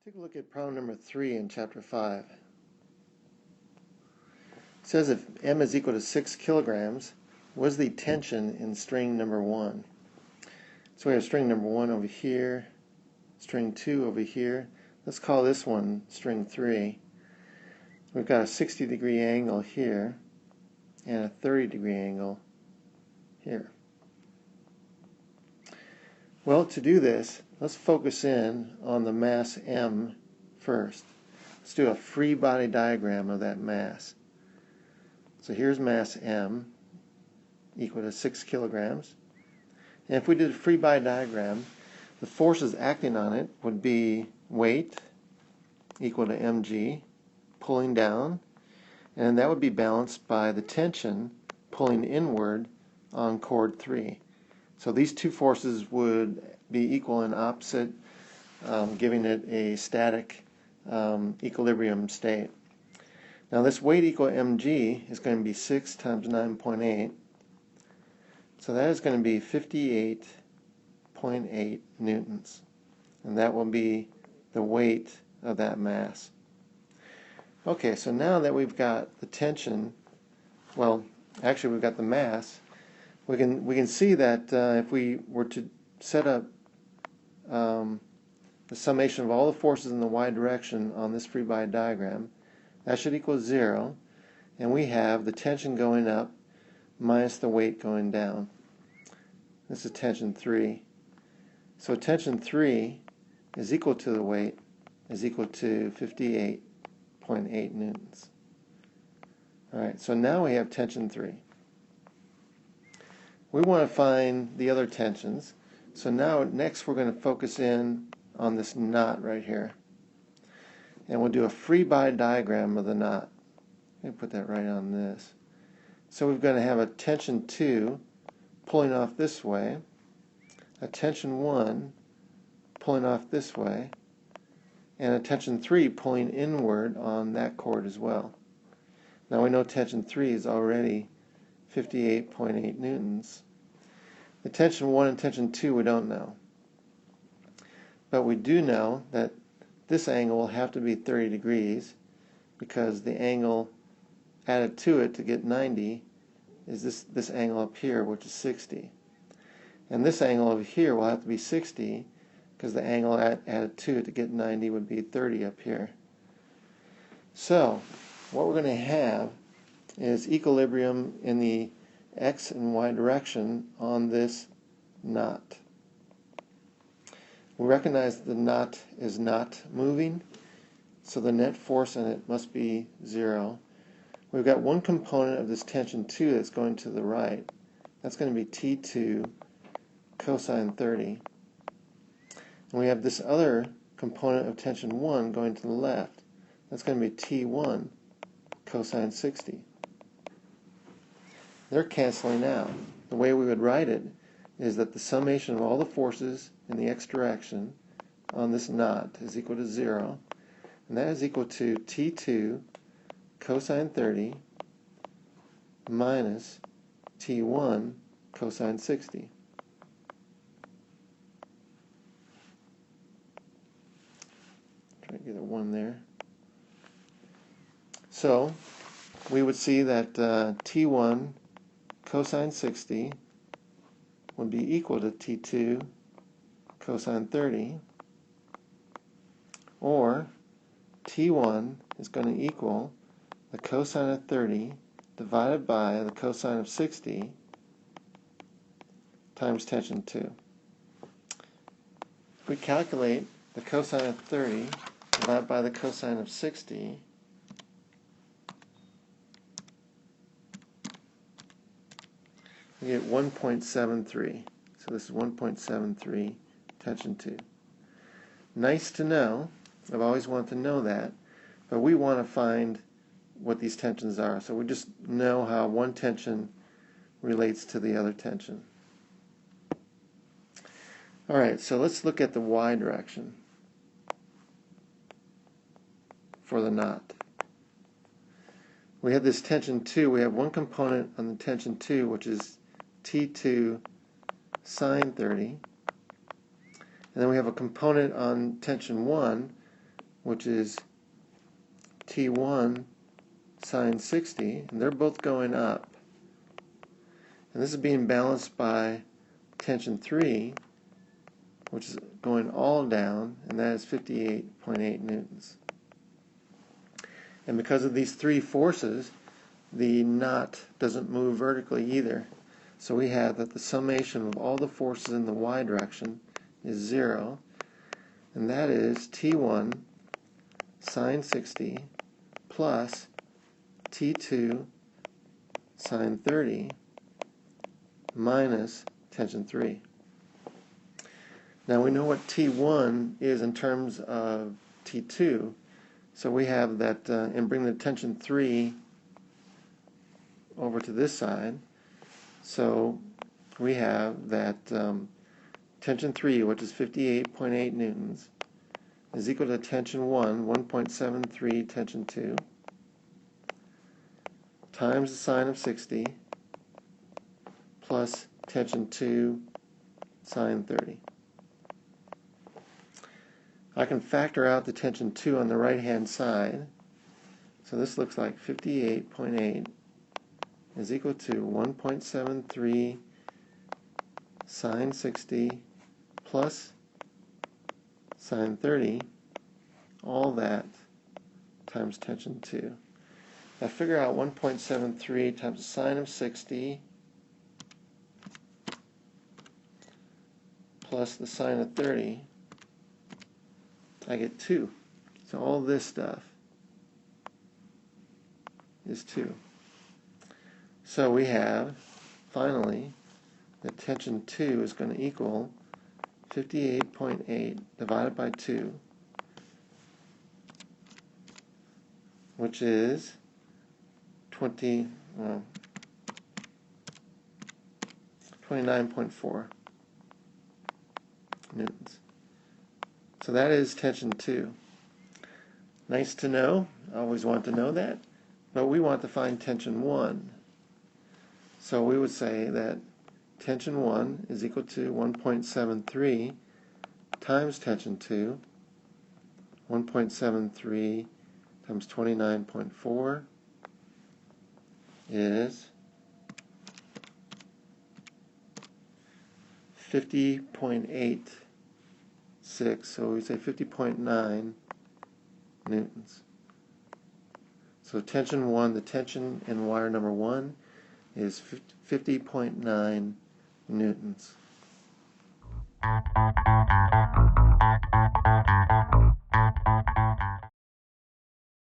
Take a look at problem number 3 in chapter 5. It says if m is equal to 6 kilograms, what is the tension in string number 1? So we have string number 1 over here, string 2 over here. Let's call this one string 3. We've got a 60-degree angle here and a 30-degree angle here. Well, to do this, let's focus in on the mass m first. Let's do a free body diagram of that mass. So here's mass m equal to 6 kilograms. And if we did a free body diagram, the forces acting on it would be weight equal to mg, pulling down, and that would be balanced by the tension pulling inward on cord 3. So these two forces would be equal and opposite, giving it a static equilibrium state. Now this weight equal mg is going to be 6 times 9.8. So that is going to be 58.8 newtons. And that will be the weight of that mass. Okay, so now that we've got the tension, well, actually we've got the mass, we can see that if we were to set up the summation of all the forces in the y direction on this free body diagram, that should equal 0, and we have the tension going up minus the weight going down. This is tension 3. So tension 3 is equal to the weight, is equal to 58.8 newtons. Alright, so now we have tension 3. We want to find the other tensions. So now next we're going to focus in on this knot right here. And we'll do a free body diagram of the knot. Let me put that right on this. So we're going to have a tension 2 pulling off this way, a tension 1 pulling off this way, and a tension 3 pulling inward on that cord as well. Now we know tension 3 is already 58.8 newtons. The tension 1 and tension 2 we don't know. But we do know that this angle will have to be 30 degrees because the angle added to it to get 90 is this angle up here, which is 60. And this angle over here will have to be 60 because the angle added to it to get 90 would be 30 up here. So what we're going to have is equilibrium in the x and y direction on this knot. We recognize the knot is not moving, so the net force in it must be 0. We've got one component of this tension 2 that's going to the right. That's going to be T2 cosine 30. And we have this other component of tension 1 going to the left. That's going to be T1 cosine 60. They're canceling out. The way we would write it is that the summation of all the forces in the x direction on this knot is equal to 0, and that is equal to T2 cosine 30 minus T1 cosine 60. Try to get a 1 there. So we would see that T1 cosine 60 would be equal to T2 cosine 30, or T1 is going to equal the cosine of 30 divided by the cosine of 60 times tension 2. If we calculate the cosine of 30 divided by the cosine of 60, we get 1.73. So this is 1.73 tension 2. Nice to know. I've always wanted to know that. But we want to find what these tensions are. So we just know how one tension relates to the other tension. Alright, so let's look at the y direction for the knot. We have this tension 2. We have one component on the tension 2, which is T2 sine 30. And then we have a component on tension 1, which is T1 sine 60, and they're both going up. And this is being balanced by tension 3, which is going all down, and that is 58.8 newtons. And because of these three forces, the knot doesn't move vertically either. So we have that the summation of all the forces in the y direction is 0, and that is T1 sine 60 plus T2 sine 30 minus tension 3. Now we know what T1 is in terms of T2, so we have that, and bring the tension 3 over to this side. So we have that tension 3, which is 58.8 newtons, is equal to tension 1, 1.73 tension 2, times the sine of 60, plus tension 2 sine 30. I can factor out the tension 2 on the right-hand side. So this looks like 58.8 is equal to 1.73 sine 60 plus sine 30, all that times tension 2. Now figure out 1.73 times the sine of 60 plus the sine of 30. I get 2. So all this stuff is 2. So we have, finally, that tension 2 is going to equal 58.8 divided by 2, which is 29.4 newtons. So that is tension 2. Nice to know. I always want to know that. But we want to find tension 1. So we would say that tension 1 is equal to 1.73 times tension 2. 1.73 times 29.4 is 50.86. So we say 50.9 newtons. So tension 1, the tension in wire number 1 is 50.9 newtons.